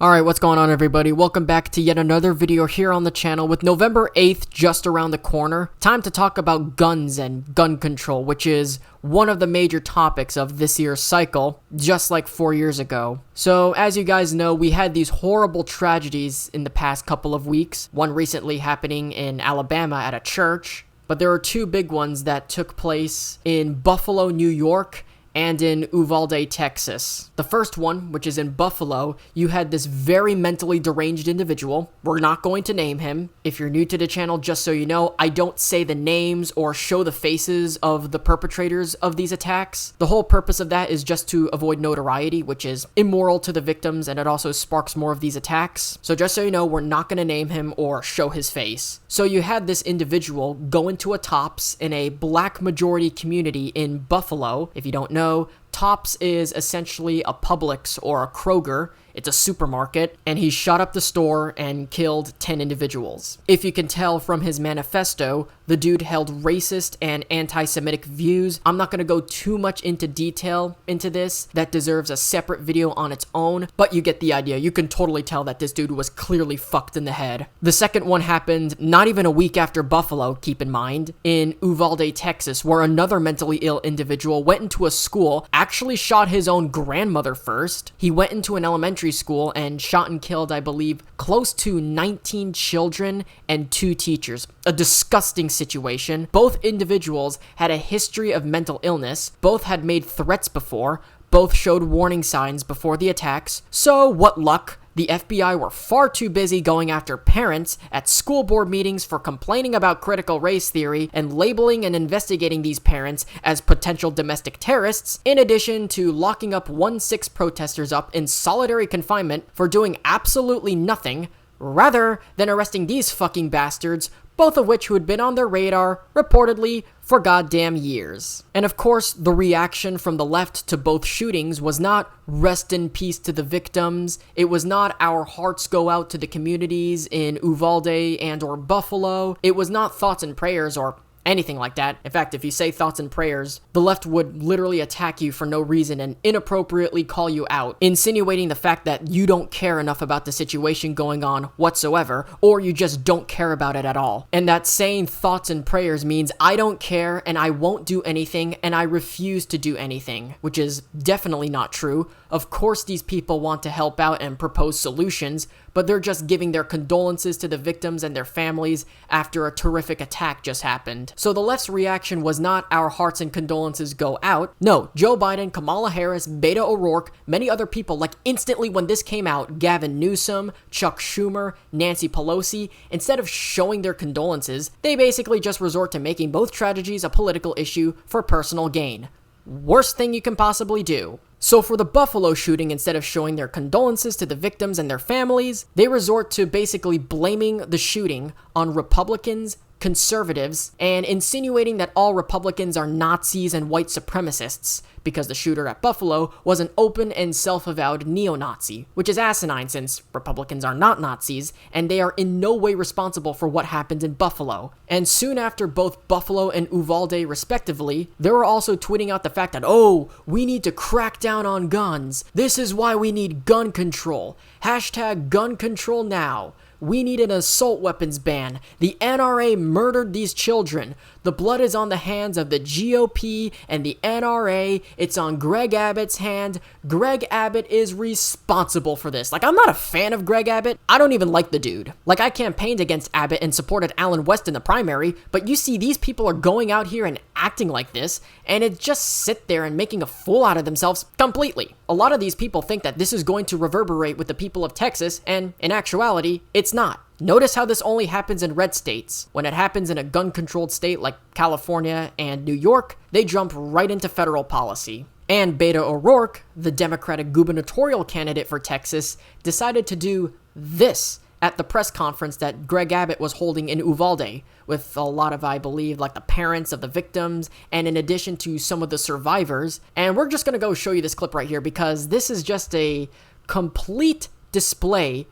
Alright, what's going on everybody? Welcome back to yet another video here on the channel with November 8th just around the corner. Time to talk about guns and gun control, which is one of the major topics of this year's cycle, just like 4 years ago. So, as you guys know, we had these horrible tragedies in the past couple of weeks, one recently happening in Alabama at a church, but there are two big ones that took place in Buffalo, New York, and in Uvalde, Texas. The first one, which is in Buffalo, you had this very mentally deranged individual. We're not going to name him. If you're new to the channel, just so you know, I don't say the names or show the faces of the perpetrators of these attacks. The whole purpose of that is just to avoid notoriety, which is immoral to the victims, and it also sparks more of these attacks. So just so you know, we're not going to name him or show his face. So you had this individual go into a Tops in a black majority community in Buffalo. If you don't know, Tops is essentially a Publix or a Kroger. It's a supermarket, and he shot up the store and killed 10 individuals. If you can tell from his manifesto, the dude held racist and anti-Semitic views. I'm not going to go too much into detail into this. That deserves a separate video on its own, but you get the idea. You can totally tell that this dude was clearly fucked in the head. The second one happened not even a week after Buffalo, keep in mind, in Uvalde, Texas, where another mentally ill individual went into a school, actually shot his own grandmother first. He went into an elementary school and shot and killed, I believe, close to 19 children and 2 teachers. A disgusting situation. Both individuals had a history of mental illness. Both had made threats before. Both showed warning signs before the attacks. So, what luck? The FBI were far too busy going after parents at school board meetings for complaining about critical race theory and labeling and investigating these parents as potential domestic terrorists, in addition to locking up 1-6 protesters up in solitary confinement for doing absolutely nothing, rather than arresting these fucking bastards, both of which who had been on their radar, reportedly, for goddamn years. And of course, the reaction from the left to both shootings was not rest in peace to the victims. It was not our hearts go out to the communities in Uvalde and or Buffalo. It was not thoughts and prayers or anything like that. In fact, if you say thoughts and prayers, the left would literally attack you for no reason and inappropriately call you out, insinuating the fact that you don't care enough about the situation going on whatsoever, or you just don't care about it at all. And that saying thoughts and prayers means I don't care and I won't do anything and I refuse to do anything, which is definitely not true. Of course these people want to help out and propose solutions, but they're just giving their condolences to the victims and their families after a terrific attack just happened. So the left's reaction was not our hearts and condolences go out. No, Joe Biden, Kamala Harris, Beto O'Rourke, many other people, like instantly when this came out, Gavin Newsom, Chuck Schumer, Nancy Pelosi, instead of showing their condolences, they basically just resort to making both tragedies a political issue for personal gain. Worst thing you can possibly do. So for the Buffalo shooting, instead of showing their condolences to the victims and their families, they resort to basically blaming the shooting on Republicans, conservatives, and insinuating that all Republicans are Nazis and white supremacists, because the shooter at Buffalo was an open and self-avowed neo-Nazi, which is asinine since Republicans are not Nazis, and they are in no way responsible for what happened in Buffalo. And soon after both Buffalo and Uvalde respectively, they were also tweeting out the fact that, oh, we need to crack down on guns. This is why we need gun control. Hashtag gun control now. We need an assault weapons ban. The NRA murdered these children. The blood is on the hands of the GOP and the NRA. It's on Greg Abbott's hand. Greg Abbott is responsible for this. Like, I'm not a fan of Greg Abbott. I don't even like the dude. Like, I campaigned against Abbott and supported Alan West in the primary, but you see these people are going out here and acting like this, and it just sit there and making a fool out of themselves completely. A lot of these people think that this is going to reverberate with the people of Texas, and in actuality, it's not. Notice how this only happens in red states. When it happens in a gun-controlled state like California and New York, they jump right into federal policy. And Beto O'Rourke, the Democratic gubernatorial candidate for Texas, decided to do this at the press conference that Greg Abbott was holding in Uvalde, with a lot of, I believe, like the parents of the victims, and in addition to some of the survivors. And we're just gonna go show you this clip right here because this is just a complete display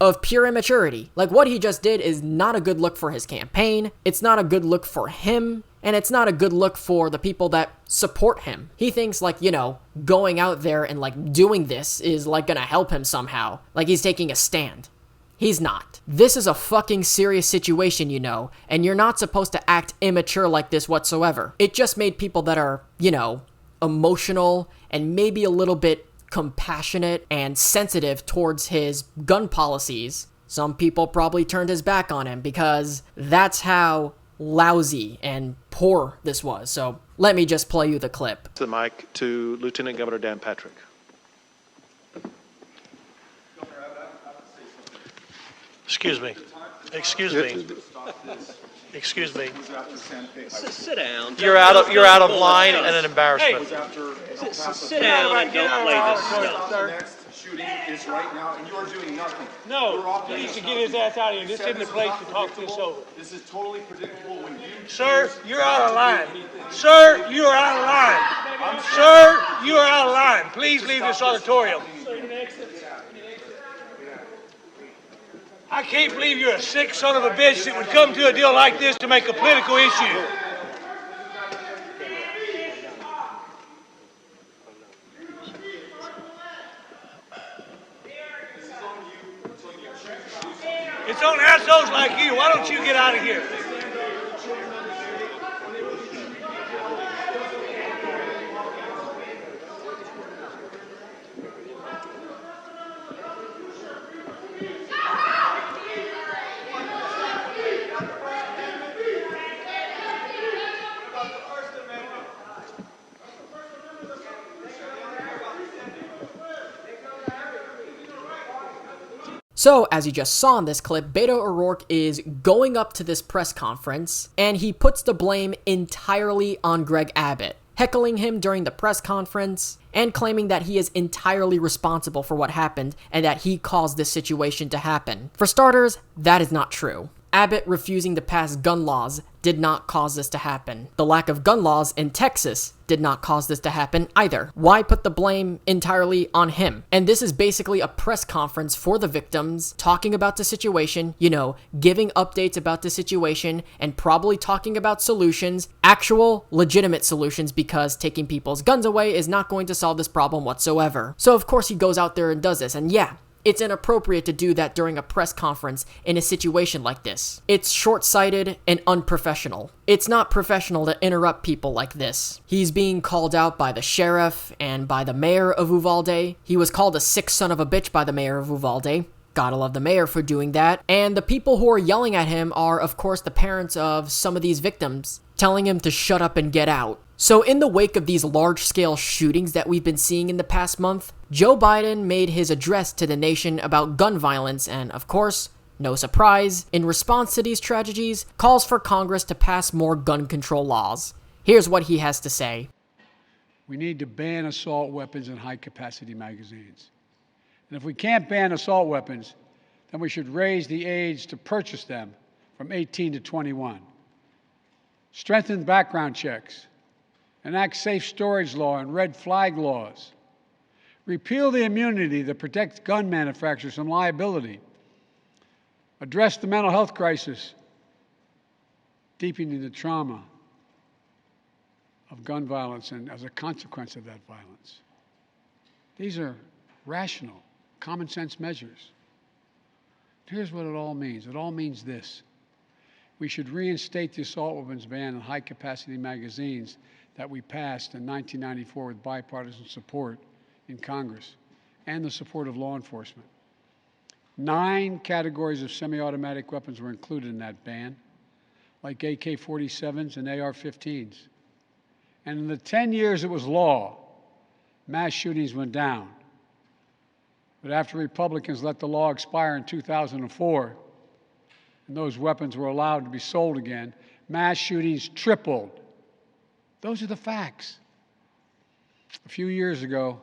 of pure immaturity. Like, what he just did is not a good look for his campaign. It's not a good look for him. And it's not a good look for the people that support him. He thinks like, going out there and like doing this is like gonna help him somehow. Like he's taking a stand. He's not. This is a fucking serious situation, and you're not supposed to act immature like this whatsoever. It just made people that are, emotional and maybe a little bit compassionate and sensitive towards his gun policies. Some people probably turned his back on him because that's how lousy and poor this was. So let me just play you the clip. The mic to Lieutenant Governor Dan Patrick. Excuse me. Excuse me. Excuse me. Sit down. You're out of line and an embarrassment. Sit down and don't play this stuff. Next shooting is right now, and you are doing nothing. No, he needs to get his ass out of here. This isn't the place to talk this over. This is totally predictable when you... Sir, you're out of line. Sir, you are out of line. Sir, you are out of line. Please leave this auditorium. I can't believe you're a sick son of a bitch that would come to a deal like this to make a political issue. It's on assholes like you. Why don't you get out of here? So, as you just saw in this clip, Beto O'Rourke is going up to this press conference, and he puts the blame entirely on Greg Abbott, heckling him during the press conference, and claiming that he is entirely responsible for what happened, and that he caused this situation to happen. For starters, that is not true. Abbott refusing to pass gun laws did not cause this to happen. The lack of gun laws in Texas did not cause this to happen either. Why put the blame entirely on him? And this is basically a press conference for the victims, talking about the situation, giving updates about the situation, and probably talking about solutions, actual legitimate solutions, because taking people's guns away is not going to solve this problem whatsoever. So of course he goes out there and does this, and yeah, it's inappropriate to do that during a press conference in a situation like this. It's short-sighted and unprofessional. It's not professional to interrupt people like this. He's being called out by the sheriff and by the mayor of Uvalde. He was called a sick son of a bitch by the mayor of Uvalde. Gotta love the mayor for doing that. And the people who are yelling at him are, of course, the parents of some of these victims, telling him to shut up and get out. So in the wake of these large-scale shootings that we've been seeing in the past month, Joe Biden made his address to the nation about gun violence and, of course, no surprise, in response to these tragedies, calls for Congress to pass more gun control laws. Here's what he has to say. We need to ban assault weapons and high-capacity magazines. And if we can't ban assault weapons, then we should raise the age to purchase them from 18 to 21. Strengthen background checks. Enact safe storage law and red flag laws. Repeal the immunity that protects gun manufacturers from liability. Address the mental health crisis, deepening the trauma of gun violence and as a consequence of that violence. These are rational, common sense measures. Here's what it all means. It all means this. We should reinstate the assault weapons ban and high-capacity magazines that we passed in 1994 with bipartisan support in Congress and the support of law enforcement. 9 categories of semi-automatic weapons were included in that ban, like AK-47s and AR-15s. And in the 10 years it was law, mass shootings went down. But after Republicans let the law expire in 2004, and those weapons were allowed to be sold again, mass shootings tripled. Those are the facts. A few years ago.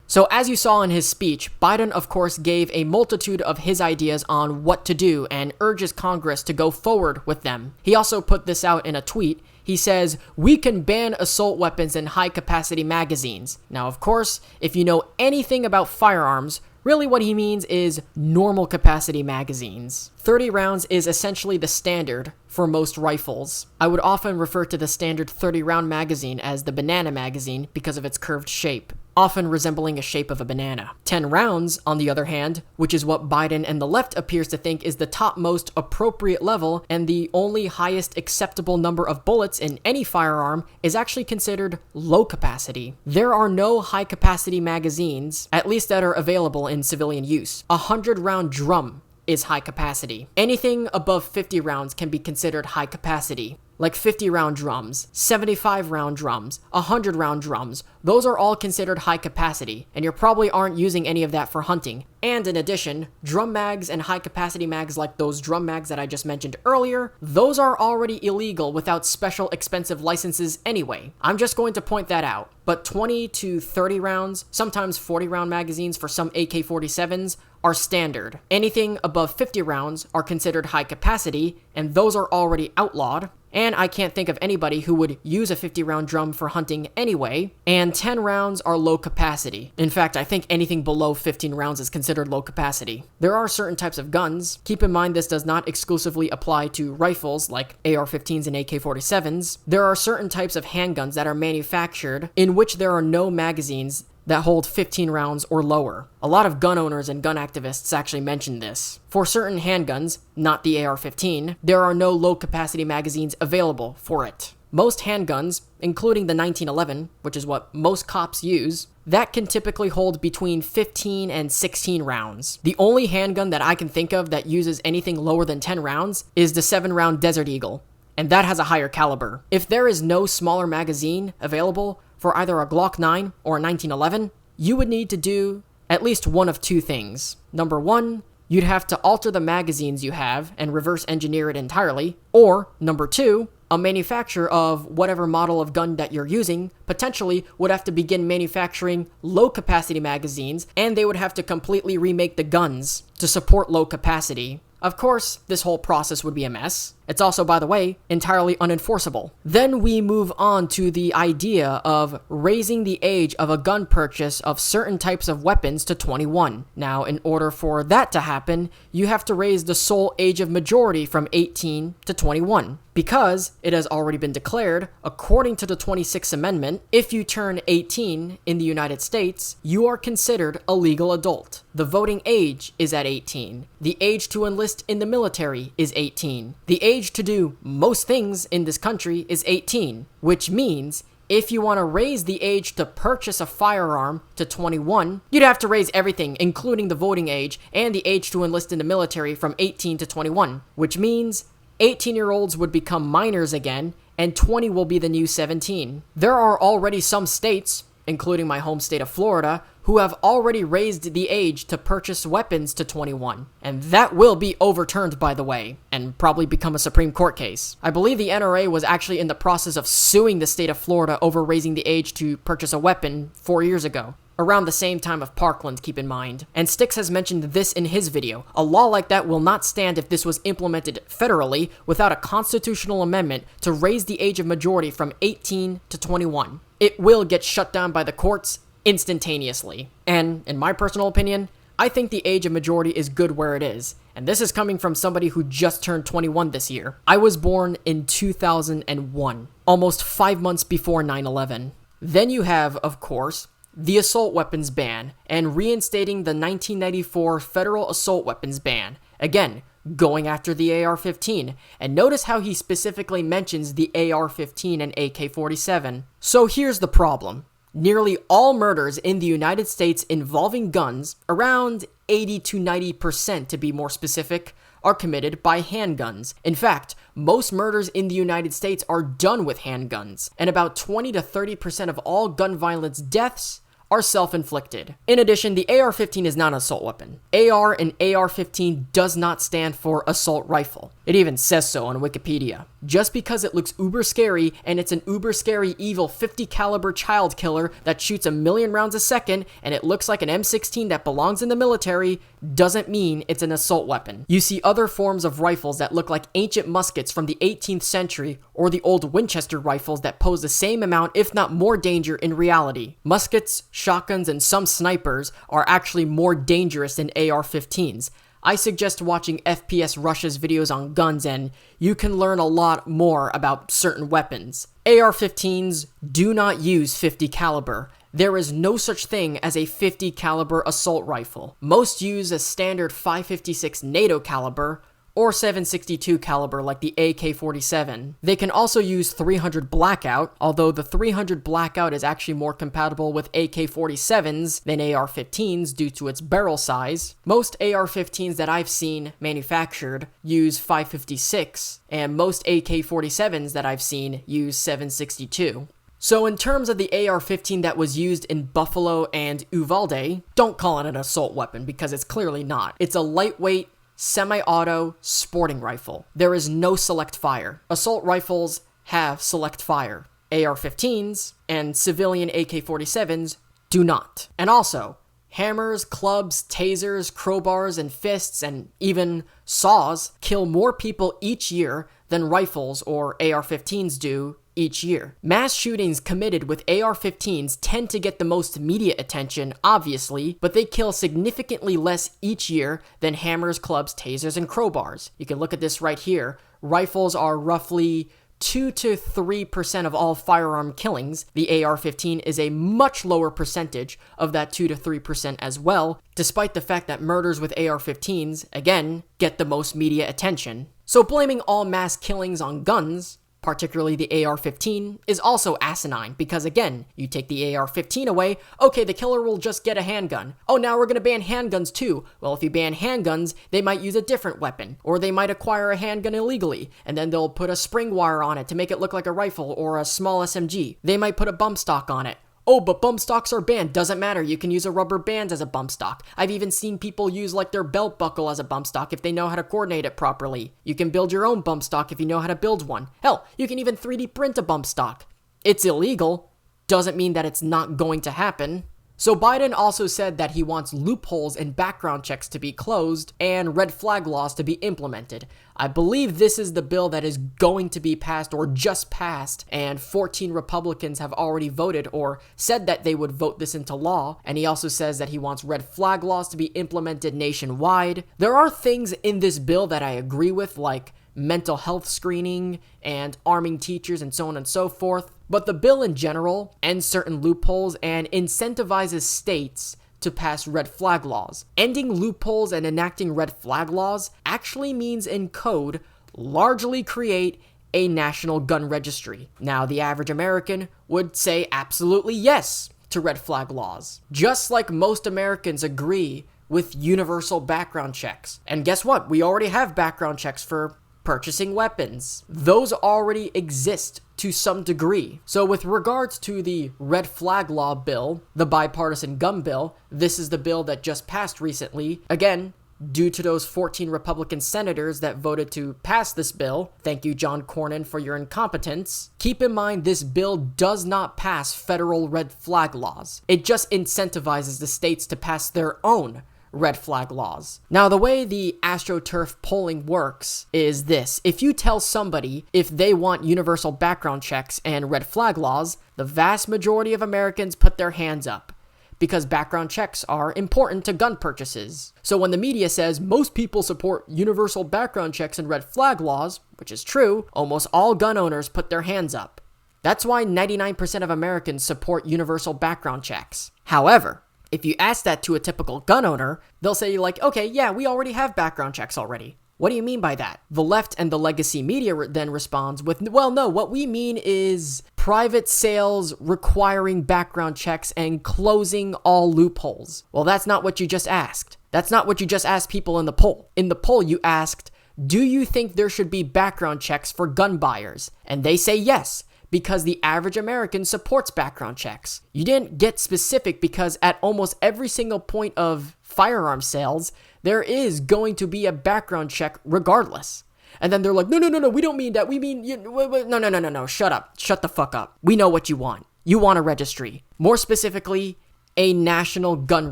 So as you saw in his speech, Biden of course gave a multitude of his ideas on what to do and urges Congress to go forward with them. He also put this out in a tweet. He says, "We can ban assault weapons and high-capacity magazines." Now, of course, if you know anything about firearms, Really what he means is normal capacity magazines. 30 rounds is essentially the standard for most rifles. I would often refer to the standard 30-round magazine as the banana magazine because of its curved shape, often resembling a shape of a banana. 10 rounds, on the other hand, which is what Biden and the left appears to think is the topmost appropriate level and the only highest acceptable number of bullets in any firearm, is actually considered low capacity. There are no high capacity magazines, at least that are available in civilian use. A 100-round drum is high capacity. Anything above 50 rounds can be considered high capacity, like 50-round drums, 75-round drums, 100-round drums. Those are all considered high capacity, and you probably aren't using any of that for hunting. And in addition, drum mags and high capacity mags like those drum mags that I just mentioned earlier, those are already illegal without special expensive licenses anyway. I'm just going to point that out. But 20 to 30 rounds, sometimes 40-round magazines for some AK-47s are standard. Anything above 50 rounds are considered high capacity, and those are already outlawed. And I can't think of anybody who would use a 50-round drum for hunting anyway, and 10 rounds are low capacity. In fact, I think anything below 15 rounds is considered low capacity. There are certain types of guns. Keep in mind this does not exclusively apply to rifles like AR-15s and AK-47s. There are certain types of handguns that are manufactured in which there are no magazines that hold 15 rounds or lower. A lot of gun owners and gun activists actually mention this. For certain handguns, not the AR-15, there are no low-capacity magazines available for it. Most handguns, including the 1911, which is what most cops use, that can typically hold between 15 and 16 rounds. The only handgun that I can think of that uses anything lower than 10 rounds is the 7-round Desert Eagle, and that has a higher caliber. If there is no smaller magazine available for either a Glock 9 or a 1911, you would need to do at least one of two things. Number one, you'd have to alter the magazines you have and reverse engineer it entirely. Or, number two, a manufacturer of whatever model of gun that you're using potentially would have to begin manufacturing low capacity magazines, and they would have to completely remake the guns to support low capacity. Of course, this whole process would be a mess. It's also, by the way, entirely unenforceable. Then we move on to the idea of raising the age of a gun purchase of certain types of weapons to 21. Now, in order for that to happen, you have to raise the sole age of majority from 18 to 21. Because it has already been declared, according to the 26th Amendment, if you turn 18 in the United States, you are considered a legal adult. The voting age is at 18. The age to enlist in the military is 18. The age to do most things in this country is 18, which means if you want to raise the age to purchase a firearm to 21, you'd have to raise everything, including the voting age and the age to enlist in the military from 18 to 21, which means 18-year-olds would become minors again, and 20 will be the new 17. There are already some states, including my home state of Florida, who have already raised the age to purchase weapons to 21. And that will be overturned, by the way, and probably become a Supreme Court case. I believe the NRA was actually in the process of suing the state of Florida over raising the age to purchase a weapon 4 years ago. Around the same time of Parkland, keep in mind. And Styx has mentioned this in his video. A law like that will not stand if this was implemented federally without a constitutional amendment to raise the age of majority from 18 to 21. It will get shut down by the courts instantaneously. And, in my personal opinion, I think the age of majority is good where it is. And this is coming from somebody who just turned 21 this year. I was born in 2001, almost 5 months before 9/11. Then you have, of course, the assault weapons ban, and reinstating the 1994 federal assault weapons ban. Again, going after the AR-15. And notice how he specifically mentions the AR-15 and AK-47. So here's the problem. Nearly all murders in the United States involving guns, around 80 to 90% to be more specific, are committed by handguns. In fact, most murders in the United States are done with handguns, and about 20 to 30% of all gun violence deaths are self-inflicted. In addition, the AR-15 is not an assault weapon. AR and AR-15 does not stand for assault rifle. It even says so on Wikipedia. Just because it looks uber scary and it's an uber scary evil 50 caliber child killer that shoots 1,000,000 rounds a second and it looks like an M16 that belongs in the military doesn't mean it's an assault weapon. You see other forms of rifles that look like ancient muskets from the 18th century or the old Winchester rifles that pose the same amount if not more danger in reality. Muskets, shotguns, and some snipers are actually more dangerous than AR-15s. I suggest watching FPS Russia's videos on guns and you can learn a lot more about certain weapons. AR-15s do not use 50 caliber. There is no such thing as a 50 caliber assault rifle. Most use a standard 5.56 NATO caliber or 7.62 caliber like the AK-47. They can also use 300 blackout, although the 300 blackout is actually more compatible with AK-47s than AR-15s due to its barrel size. Most AR-15s that I've seen manufactured use 5.56, and most AK-47s that I've seen use 7.62. So in terms of the AR-15 that was used in Buffalo and Uvalde, don't call it an assault weapon because it's clearly not. It's a lightweight, semi-auto sporting rifle. There is no select fire. Assault rifles have select fire. AR-15s and civilian AK-47s do not. And also, hammers, clubs, tasers, crowbars, and fists, and even saws kill more people each year than rifles or AR-15s do each year. Mass shootings committed with AR-15s tend to get the most media attention, obviously, but they kill significantly less each year than hammers, clubs, tasers, and crowbars. You can look at this right here. Rifles are roughly 2 to 3% of all firearm killings. The AR-15 is a much lower percentage of that 2 to 3% as well, despite the fact that murders with AR-15s, again, get the most media attention. So blaming all mass killings on guns, particularly the AR-15, is also asinine because, again, you take the AR-15 away, okay, the killer will just get a handgun. Oh, now we're gonna ban handguns too. Well, if you ban handguns, they might use a different weapon, or they might acquire a handgun illegally, and then they'll put a spring wire on it to make it look like a rifle or a small SMG. They might put a bump stock on it. Oh, but bump stocks are banned. Doesn't matter. You can use a rubber band as a bump stock. I've even seen people use like their belt buckle as a bump stock if they know how to coordinate it properly. You can build your own bump stock if you know how to build one. Hell, you can even 3D print a bump stock. It's illegal. Doesn't mean that it's not going to happen. So Biden also said that he wants loopholes in background checks to be closed and red flag laws to be implemented. I believe this is the bill that is going to be passed or just passed, and 14 Republicans have already voted or said that they would vote this into law, and he also says that he wants red flag laws to be implemented nationwide. There are things in this bill that I agree with, like mental health screening and arming teachers and so on and so forth. But the bill in general ends certain loopholes and incentivizes states to pass red flag laws. Ending loopholes and enacting red flag laws actually means in code largely create a national gun registry. Now, the average American would say absolutely yes to red flag laws. Just like most Americans agree with universal background checks. And guess what? We already have background checks for purchasing weapons. Those already exist to some degree. So with regards to the red flag law bill, the bipartisan gun bill, this is the bill that just passed recently. Again, due to those 14 Republican senators that voted to pass this bill, thank you, John Cornyn, for your incompetence. Keep in mind, this bill does not pass federal red flag laws. It just incentivizes the states to pass their own red flag laws. Now, the way the AstroTurf polling works is this. If you tell somebody if they want universal background checks and red flag laws, the vast majority of Americans put their hands up because background checks are important to gun purchases. So when the media says most people support universal background checks and red flag laws, which is true, almost all gun owners put their hands up. That's why 99% of Americans support universal background checks. However, if you ask that to a typical gun owner, they'll say like, okay, yeah, we already have background checks already. What do you mean by that? The left and the legacy media then responds with, well, no, what we mean is private sales requiring background checks and closing all loopholes. Well, that's not what you just asked. That's not what you just asked people in the poll. In the poll, you asked, do you think there should be background checks for gun buyers? And they say yes, because the average American supports background checks. You didn't get specific because at almost every single point of firearm sales, there is going to be a background check regardless. And then they're like, no, we don't mean that. We mean, no, shut up. Shut the fuck up. We know what you want. You want a registry. More specifically, a national gun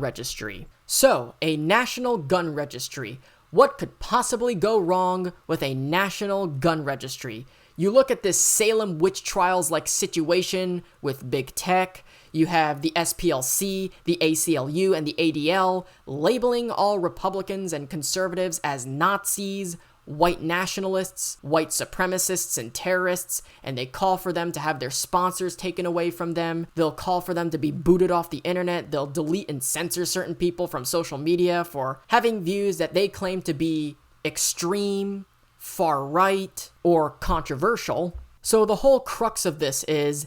registry. So, a national gun registry. What could possibly go wrong with a national gun registry? You look at this Salem witch trials-like situation with big tech. You have the SPLC, the ACLU, and the ADL labeling all Republicans and conservatives as Nazis, white nationalists, white supremacists, and terrorists, and they call for them to have their sponsors taken away from them. They'll call for them to be booted off the internet. They'll delete and censor certain people from social media for having views that they claim to be extreme, far right, or controversial. So the whole crux of this is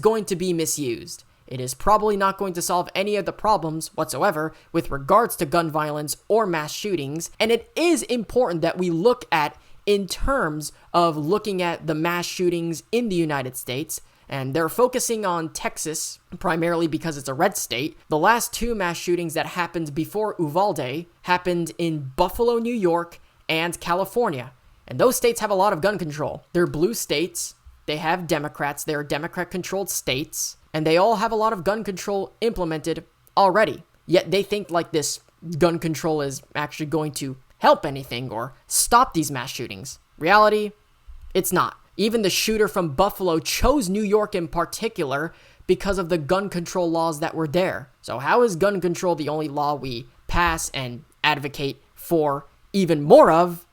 going to be misused. It is probably not going to solve any of the problems whatsoever with regards to gun violence or mass shootings, and it is important that we look at in terms of looking at the mass shootings in the United States, and they're focusing on Texas primarily because it's a red state. The last two mass shootings that happened before Uvalde happened in Buffalo, New York, and California, and those states have a lot of gun control. They're blue states. They have Democrats. They're Democrat-controlled states, and they all have a lot of gun control implemented already. Yet they think like this gun control is actually going to help anything or stop these mass shootings. Reality, it's not. Even the shooter from Buffalo chose New York in particular because of the gun control laws that were there. So how is gun control the only law we pass and advocate for even more of,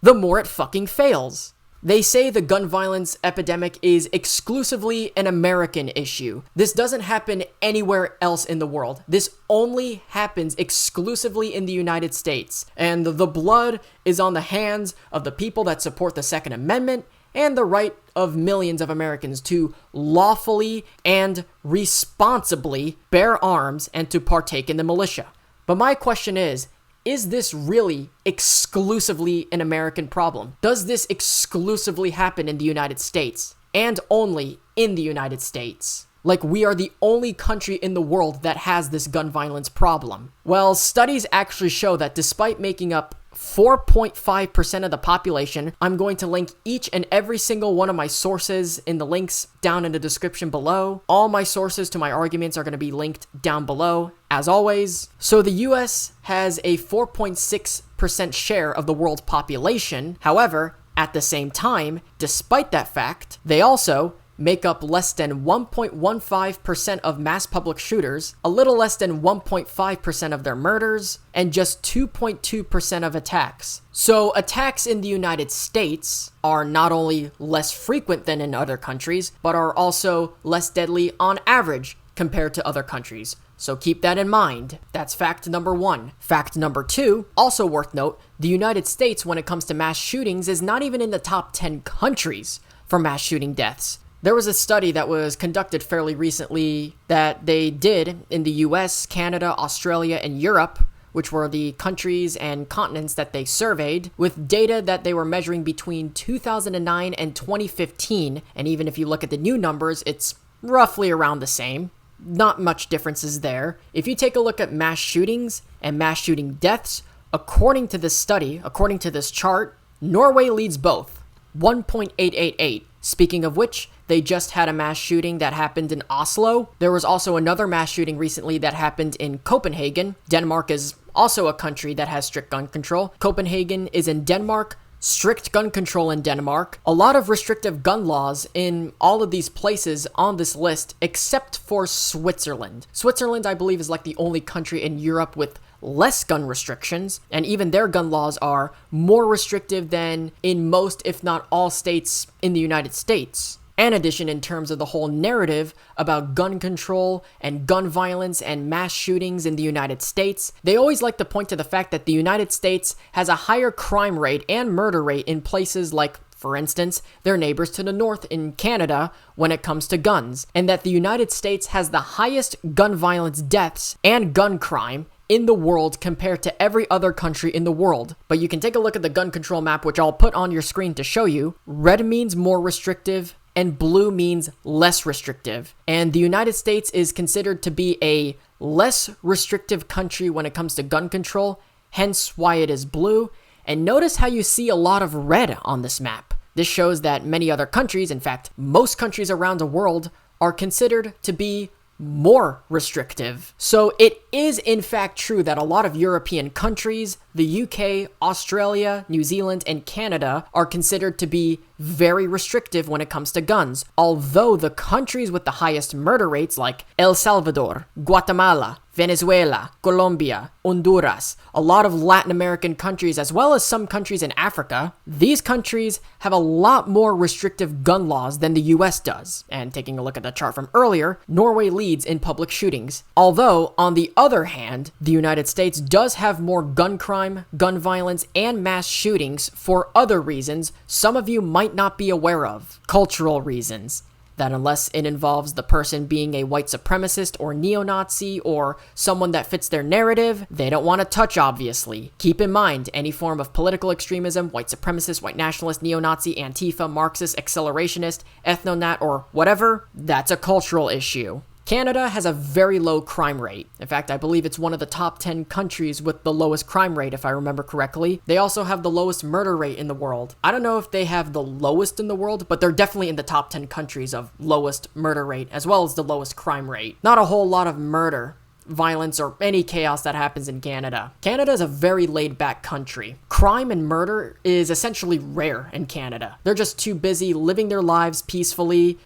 the more it fucking fails? They say the gun violence epidemic is exclusively an American issue. This doesn't happen anywhere else in the world. This only happens exclusively in the United States. And the blood is on the hands of the people that support the Second Amendment and the right of millions of Americans to lawfully and responsibly bear arms and to partake in the militia. But my question is this really exclusively an American problem? Does this exclusively happen in the United States? And only in the United States? Like we are the only country in the world that has this gun violence problem? Well, studies actually show that despite making up 4.5% of the population, I'm going to link each and every single one of my sources in the links down in the description below. All my sources to my arguments are going to be linked down below, as always. So the US has a 4.6% share of the world's population. However, at the same time, despite that fact, they also make up less than 1.15% of mass public shooters, a little less than 1.5% of their murders, and just 2.2% of attacks. So attacks in the United States are not only less frequent than in other countries, but are also less deadly on average compared to other countries. So keep that in mind. That's fact number one. Fact number two, also worth note, the United States, when it comes to mass shootings, is not even in the top 10 countries for mass shooting deaths. There was a study that was conducted fairly recently that they did in the US, Canada, Australia, and Europe, which were the countries and continents that they surveyed, with data that they were measuring between 2009 and 2015. And even if you look at the new numbers, it's roughly around the same. Not much differences there. If you take a look at mass shootings and mass shooting deaths, according to this study, according to this chart, Norway leads both, 1.888. Speaking of which, they just had a mass shooting that happened in Oslo. There was also another mass shooting recently that happened in Copenhagen. Denmark is also a country that has strict gun control. Copenhagen is in Denmark. Strict gun control in Denmark. A lot of restrictive gun laws in all of these places on this list, except for Switzerland. Switzerland, I believe, is like the only country in Europe with less gun restrictions, and even their gun laws are more restrictive than in most, if not all, states in the United States. In addition, in terms of the whole narrative about gun control and gun violence and mass shootings in the United States, they always like to point to the fact that the United States has a higher crime rate and murder rate in places like, for instance, their neighbors to the north in Canada when it comes to guns, and that the United States has the highest gun violence deaths and gun crime in the world compared to every other country in the world. But you can take a look at the gun control map, which I'll put on your screen to show you. Red means more restrictive, and blue means less restrictive. And the United States is considered to be a less restrictive country when it comes to gun control, hence why it is blue. And notice how you see a lot of red on this map. This shows that many other countries, in fact, most countries around the world, are considered to be more restrictive. So it is in fact true that a lot of European countries, the UK, Australia, New Zealand, and Canada are considered to be very restrictive when it comes to guns, although the countries with the highest murder rates like El Salvador, Guatemala, Venezuela, Colombia, Honduras, a lot of Latin American countries, as well as some countries in Africa, these countries have a lot more restrictive gun laws than the US does. And taking a look at the chart from earlier, Norway leads in public shootings. Although, on the other hand, the United States does have more gun crime, gun violence, and mass shootings for other reasons some of you might not be aware of. Cultural reasons. That unless it involves the person being a white supremacist or neo-Nazi or someone that fits their narrative, they don't want to touch, obviously. Keep in mind, any form of political extremism, white supremacist, white nationalist, neo-Nazi, Antifa, Marxist, accelerationist, ethno-nat, or whatever, that's a cultural issue. Canada has a very low crime rate. In fact, I believe it's one of the top 10 countries with the lowest crime rate, if I remember correctly. They also have the lowest murder rate in the world. I don't know if they have the lowest in the world, but they're definitely in the top 10 countries of lowest murder rate, as well as the lowest crime rate. Not a whole lot of murder, violence, or any chaos that happens in Canada. Canada is a very laid-back country. Crime and murder is essentially rare in Canada. They're just too busy living their lives peacefully,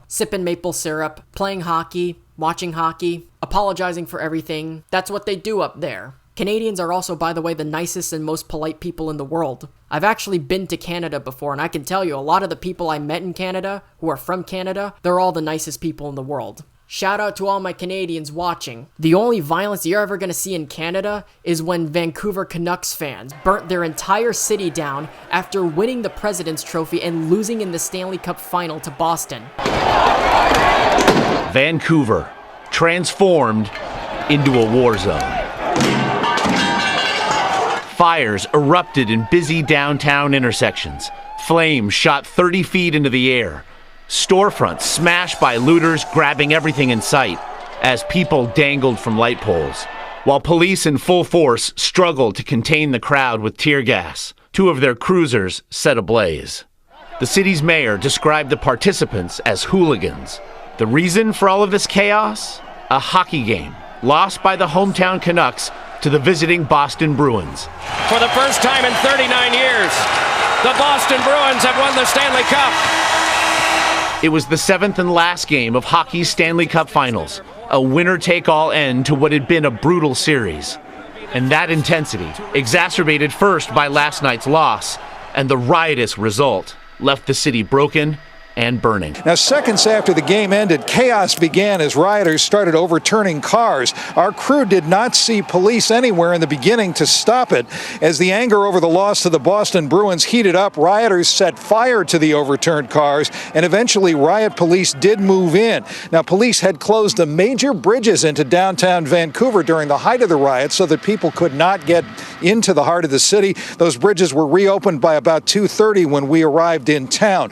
sipping maple syrup, playing hockey, watching hockey, apologizing for everything. That's what they do up there. Canadians are also, by the way, the nicest and most polite people in the world. I've actually been to Canada before, and I can tell you, a lot of the people I met in Canada, who are from Canada, they're all the nicest people in the world. Shout out to all my Canadians watching. The only violence you're ever going to see in Canada is when Vancouver Canucks fans burnt their entire city down after winning the President's Trophy and losing in the Stanley Cup Final to Boston. Vancouver, transformed into a war zone. Fires erupted in busy downtown intersections. Flames shot 30 feet into the air. Storefronts smashed by looters grabbing everything in sight as people dangled from light poles, while police in full force struggled to contain the crowd with tear gas. Two of their cruisers set ablaze. The city's mayor described the participants as hooligans. The reason for all of this chaos? A hockey game lost by the hometown Canucks to the visiting Boston Bruins. For the first time in 39 years, the Boston Bruins have won the Stanley Cup. It was the seventh and last game of hockey's Stanley Cup Finals, a winner-take-all end to what had been a brutal series. And that intensity, exacerbated first by last night's loss, and the riotous result, left the city broken and burning. Now, seconds after the game ended, chaos began as rioters started overturning cars. Our crew did not see police anywhere in the beginning to stop it. As the anger over the loss to the Boston Bruins heated up, rioters set fire to the overturned cars, and eventually riot police did move in. Now, police had closed the major bridges into downtown Vancouver during the height of the riots so that people could not get into the heart of the city. Those bridges were reopened by about 2:30 when we arrived in town.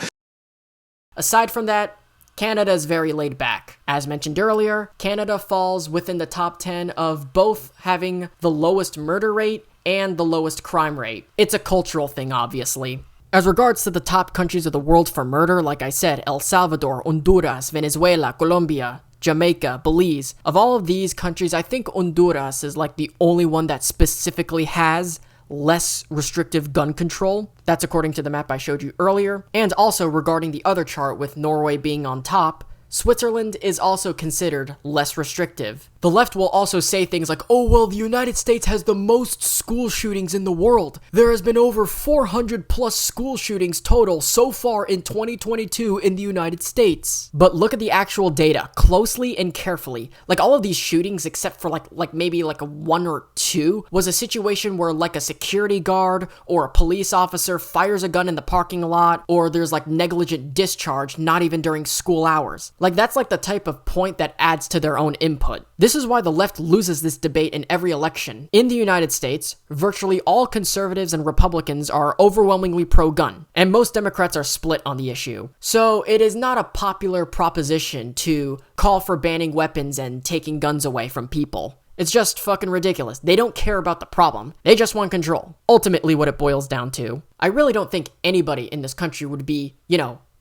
Aside from that, Canada is very laid back. As mentioned earlier, Canada falls within the top 10 of both having the lowest murder rate and the lowest crime rate. It's a cultural thing, obviously. As regards to the top countries of the world for murder, like I said, El Salvador, Honduras, Venezuela, Colombia, Jamaica, Belize. Of all of these countries, I think Honduras is like the only one that specifically has less restrictive gun control. That's according to the map I showed you earlier. And also regarding the other chart with Norway being on top, Switzerland is also considered less restrictive. The left will also say things like, oh, well, the United States has the most school shootings in the world. There has been over 400 plus school shootings total so far in 2022 in the United States. But look at the actual data closely and carefully. Like all of these shootings, except for maybe a 1 or 2, was a situation where like a security guard or a police officer fires a gun in the parking lot, or there's like negligent discharge, not even during school hours. Like that's like the type of point that adds to their own input. This is why the left loses this debate in every election. In the United States, virtually all conservatives and Republicans are overwhelmingly pro-gun, and most Democrats are split on the issue. So it is not a popular proposition to call for banning weapons and taking guns away from people. It's just fucking ridiculous. They don't care about the problem. They just want control. Ultimately, what it boils down to. I really don't think anybody in this country would be,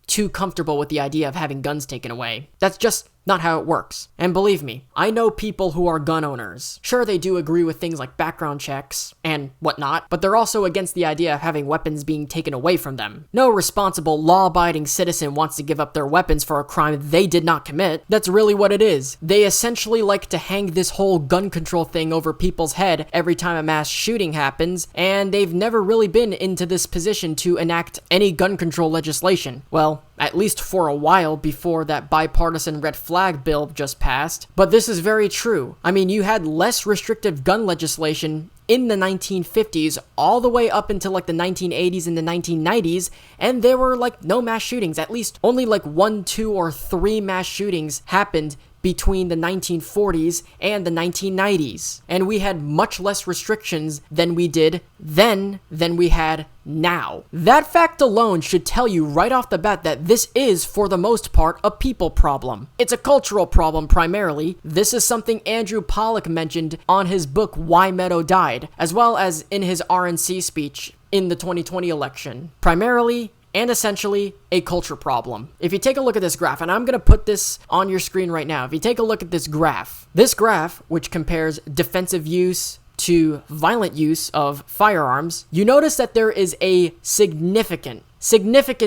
too comfortable with the idea of having guns taken away. That's just not how it works. And believe me, I know people who are gun owners. Sure, they do agree with things like background checks and whatnot, but they're also against the idea of having weapons being taken away from them. No responsible, law-abiding citizen wants to give up their weapons for a crime they did not commit. That's really what it is. They essentially like to hang this whole gun control thing over people's head every time a mass shooting happens, and they've never really been into this position to enact any gun control legislation. Well, at least for a while before that bipartisan red flag bill just passed. But this is very true. I mean, you had less restrictive gun legislation in the 1950s all the way up until like the 1980s and the 1990s, and there were like no mass shootings. At least only like 1, 2, or 3 mass shootings happened between the 1940s and the 1990s. And we had much less restrictions than we did then than we had now. That fact alone should tell you right off the bat that this is, for the most part, a people problem. It's a cultural problem primarily. This is something Andrew Pollack mentioned on his book Why Meadow Died, as well as in his RNC speech in the 2020 election. Primarily and essentially a culture problem. If you take a look at this graph, and I'm going to put this on your screen right now. If you take a look at this graph, which compares defensive use to violent use of firearms, you notice that there is a significant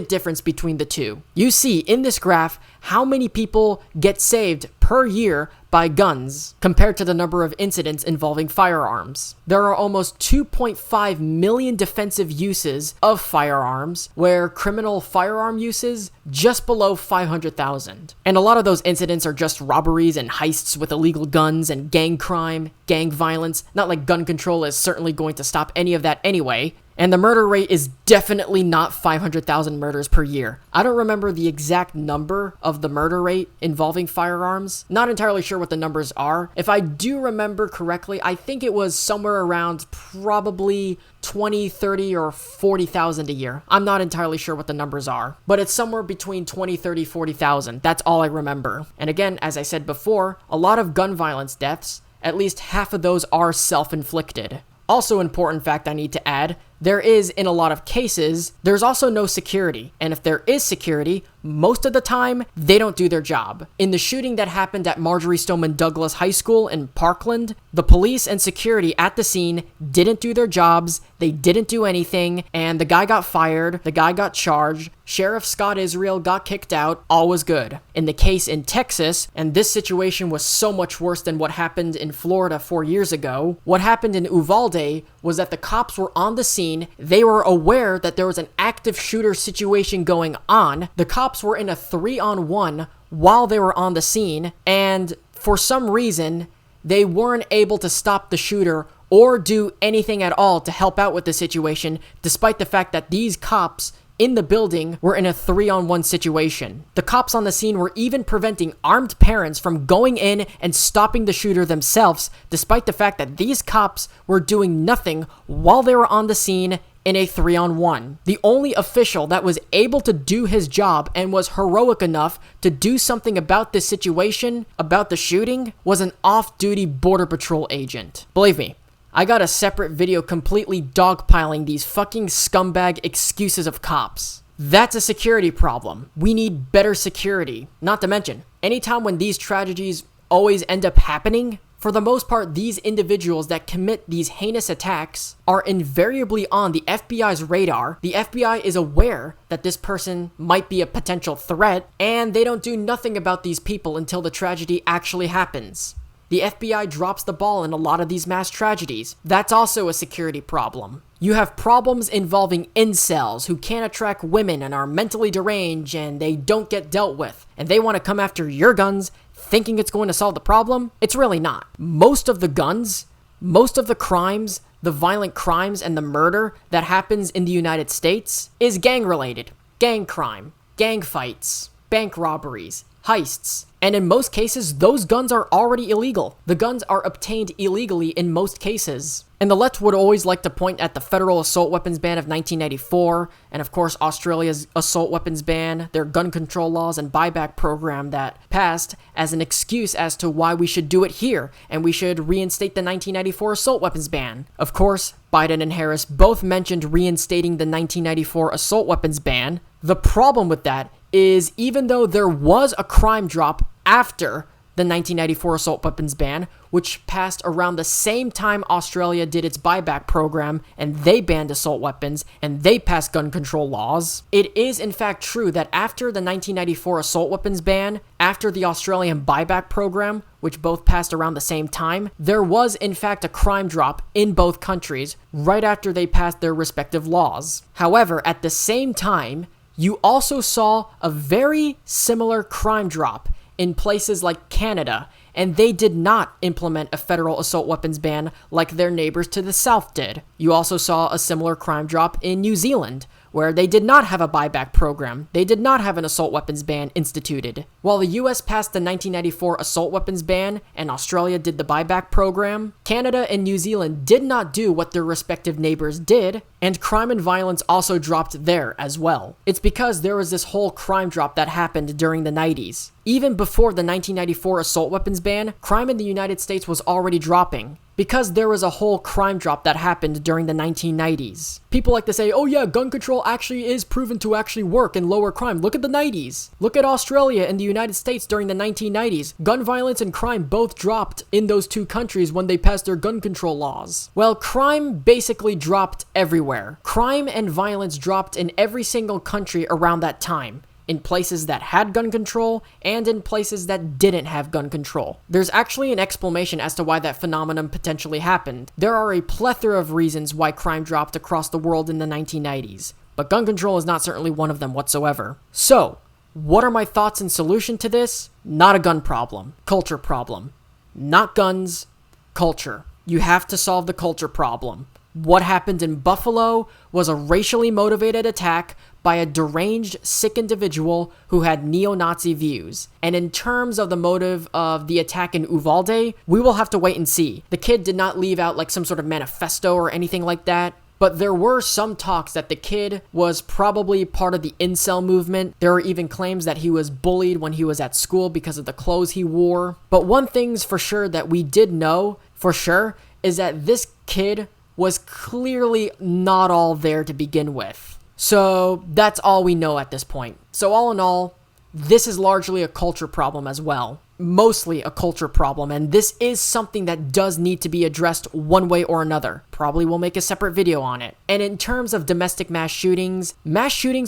difference between the two. You see in this graph how many people get saved per year by guns compared to the number of incidents involving firearms. There are almost 2.5 million defensive uses of firearms, where criminal firearm uses just below 500,000. And a lot of those incidents are just robberies and heists with illegal guns and gang crime, gang violence. Not like gun control is certainly going to stop any of that anyway. And the murder rate is definitely not 500,000 murders per year. I don't remember the exact number of the murder rate involving firearms. Not entirely sure what the numbers are. If I do remember correctly, I think it was somewhere around probably 20, 30, or 40,000 a year. I'm not entirely sure what the numbers are, but it's somewhere between 20, 30, 40,000. That's all I remember. And again, as I said before, a lot of gun violence deaths, at least half of those are self-inflicted. Also important fact I need to add, there is, in a lot of cases, there's also no security. And if there is security, most of the time, they don't do their job. In the shooting that happened at Marjory Stoneman Douglas High School in Parkland, the police and security at the scene didn't do their jobs, they didn't do anything, and the guy got fired, the guy got charged, Sheriff Scott Israel got kicked out, all was good. In the case in Texas, and this situation was so much worse than what happened in Florida 4 years ago, what happened in Uvalde was that the cops were on the scene, they were aware that there was an active shooter situation going on, the cops were in a 3-on-1 while they were on the scene, and for some reason, they weren't able to stop the shooter or do anything at all to help out with the situation, despite the fact that these cops in the building were in a 3-on-1 situation. The cops on the scene were even preventing armed parents from going in and stopping the shooter themselves, despite the fact that these cops were doing nothing while they were on the scene in a 3-on-1. The only official that was able to do his job and was heroic enough to do something about this situation, about the shooting, was an off-duty Border Patrol agent. Believe me, I got a separate video completely dogpiling these fucking scumbag excuses of cops. That's a security problem. We need better security. Not to mention, anytime when these tragedies always end up happening, for the most part, these individuals that commit these heinous attacks are invariably on the FBI's radar. The FBI is aware that this person might be a potential threat, and they don't do nothing about these people until the tragedy actually happens. The FBI drops the ball in a lot of these mass tragedies. That's also a security problem. You have problems involving incels who can't attract women and are mentally deranged and they don't get dealt with. And they want to come after your guns thinking it's going to solve the problem. It's really not. Most of the guns, most of the crimes, the violent crimes and the murder that happens in the United States is gang related. Gang crime, gang fights, bank robberies, heists. And in most cases, those guns are already illegal. The guns are obtained illegally in most cases. And the left would always like to point at the federal assault weapons ban of 1994, and of course Australia's assault weapons ban, their gun control laws and buyback program that passed as an excuse as to why we should do it here, and we should reinstate the 1994 assault weapons ban. Of course, Biden and Harris both mentioned reinstating the 1994 assault weapons ban. The problem with that is even though there was a crime drop after the 1994 assault weapons ban, which passed around the same time Australia did its buyback program and they banned assault weapons and they passed gun control laws. It is in fact true that after the 1994 assault weapons ban, after the Australian buyback program, which both passed around the same time, there was in fact a crime drop in both countries right after they passed their respective laws. However, at the same time, you also saw a very similar crime drop in places like Canada, and they did not implement a federal assault weapons ban like their neighbors to the south did. You also saw a similar crime drop in New Zealand, where they did not have a buyback program. They did not have an assault weapons ban instituted. While the US passed the 1994 assault weapons ban and Australia did the buyback program, Canada and New Zealand did not do what their respective neighbors did, and crime and violence also dropped there as well. It's because there was this whole crime drop that happened during the 90s. Even before the 1994 assault weapons ban, crime in the United States was already dropping, because there was a whole crime drop that happened during the 1990s. People like to say, oh yeah, gun control actually is proven to actually work and lower crime. Look at the 90s. Look at Australia and the United States during the 1990s. Gun violence and crime both dropped in those two countries when they passed their gun control laws. Well, crime basically dropped everywhere. Crime and violence dropped in every single country around that time, in places that had gun control and in places that didn't have gun control. There's actually an explanation as to why that phenomenon potentially happened. There are a plethora of reasons why crime dropped across the world in the 1990s, but gun control is not certainly one of them whatsoever. So, what are my thoughts and solution to this? Not a gun problem, culture problem. Not guns, culture. You have to solve the culture problem. What happened in Buffalo was a racially motivated attack by a deranged, sick individual who had neo-Nazi views. And in terms of the motive of the attack in Uvalde, we will have to wait and see. The kid did not leave out like some sort of manifesto or anything like that, but there were some talks that the kid was probably part of the incel movement. There are even claims that he was bullied when he was at school because of the clothes he wore. But one thing's for sure that we did know for sure is that this kid was clearly not all there to begin with. So that's all we know at this point. So all in all, this is largely a culture problem as well. Mostly a culture problem, and this is something that does need to be addressed one way or another. Probably we'll make a separate video on it. And in terms of domestic mass shootings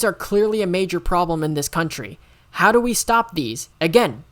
are clearly a major problem in this country. How do we stop these? Again,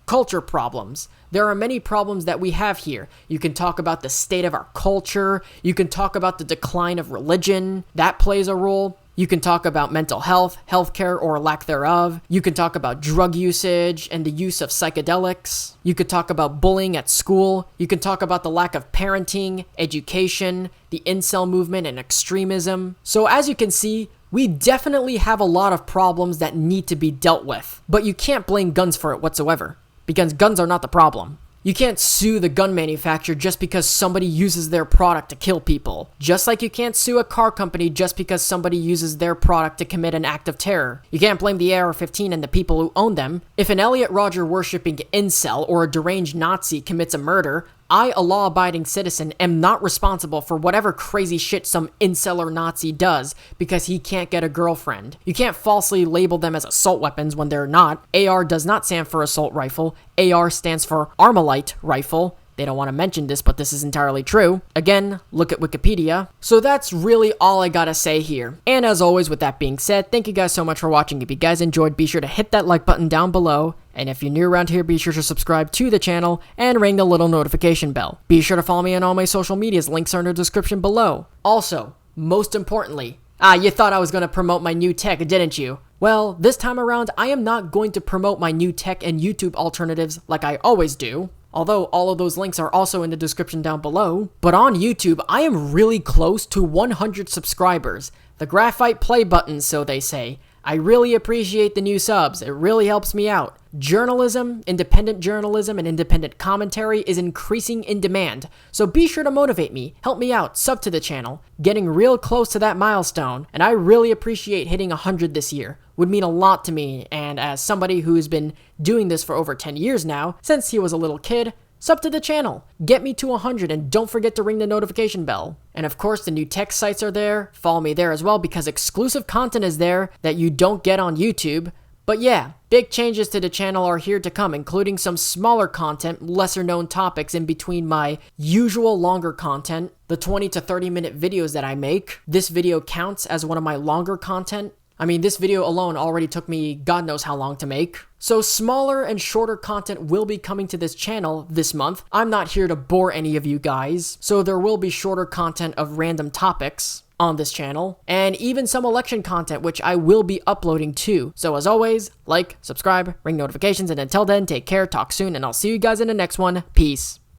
culture problems. There are many problems that we have here. You can talk about the state of our culture. You can talk about the decline of religion. That plays a role. You can talk about mental health, healthcare or lack thereof. You can talk about drug usage and the use of psychedelics. You could talk about bullying at school. You can talk about the lack of parenting, education, the incel movement and extremism. So as you can see, we definitely have a lot of problems that need to be dealt with. But you can't blame guns for it whatsoever, because guns are not the problem. You can't sue the gun manufacturer just because somebody uses their product to kill people. Just like you can't sue a car company just because somebody uses their product to commit an act of terror. You can't blame the AR-15 and the people who own them. If an Elliot Rodger worshipping incel or a deranged Nazi commits a murder, I, a law-abiding citizen, am not responsible for whatever crazy shit some incel or Nazi does because he can't get a girlfriend. You can't falsely label them as assault weapons when they're not. AR does not stand for assault rifle. AR stands for Armalite rifle. They don't want to mention this, but this is entirely true. Again, look at Wikipedia. So that's really all I gotta say here. And as always, with that being said, thank you guys so much for watching. If you guys enjoyed, be sure to hit that like button down below. And if you're new around here, be sure to subscribe to the channel and ring the little notification bell. Be sure to follow me on all my social medias. Links are in the description below. Also, most importantly, you thought I was going to promote my new tech, didn't you? Well, this time around, I am not going to promote my new tech and YouTube alternatives like I always do. Although all of those links are also in the description down below. But on YouTube, I am really close to 100 subscribers. The graphite play button, so they say. I really appreciate the new subs. It really helps me out. Journalism, independent journalism, and independent commentary is increasing in demand, so be sure to motivate me, help me out, sub to the channel. Getting real close to that milestone, and I really appreciate hitting 100 this year. Would mean a lot to me, and as somebody who's been doing this for over 10 years now, since he was a little kid, sub to the channel, get me to 100, and don't forget to ring the notification bell. And of course, the new tech sites are there, follow me there as well because exclusive content is there that you don't get on YouTube. But yeah, big changes to the channel are here to come, including some smaller content, lesser known topics in between my usual longer content, the 20 to 30 minute videos that I make. This video counts as one of my longer content. I mean, this video alone already took me God knows how long to make. So smaller and shorter content will be coming to this channel this month. I'm not here to bore any of you guys, so there will be shorter content of random topics on this channel, and even some election content, which I will be uploading too. So as always, like, subscribe, ring notifications, and until then, take care, talk soon, and I'll see you guys in the next one. Peace.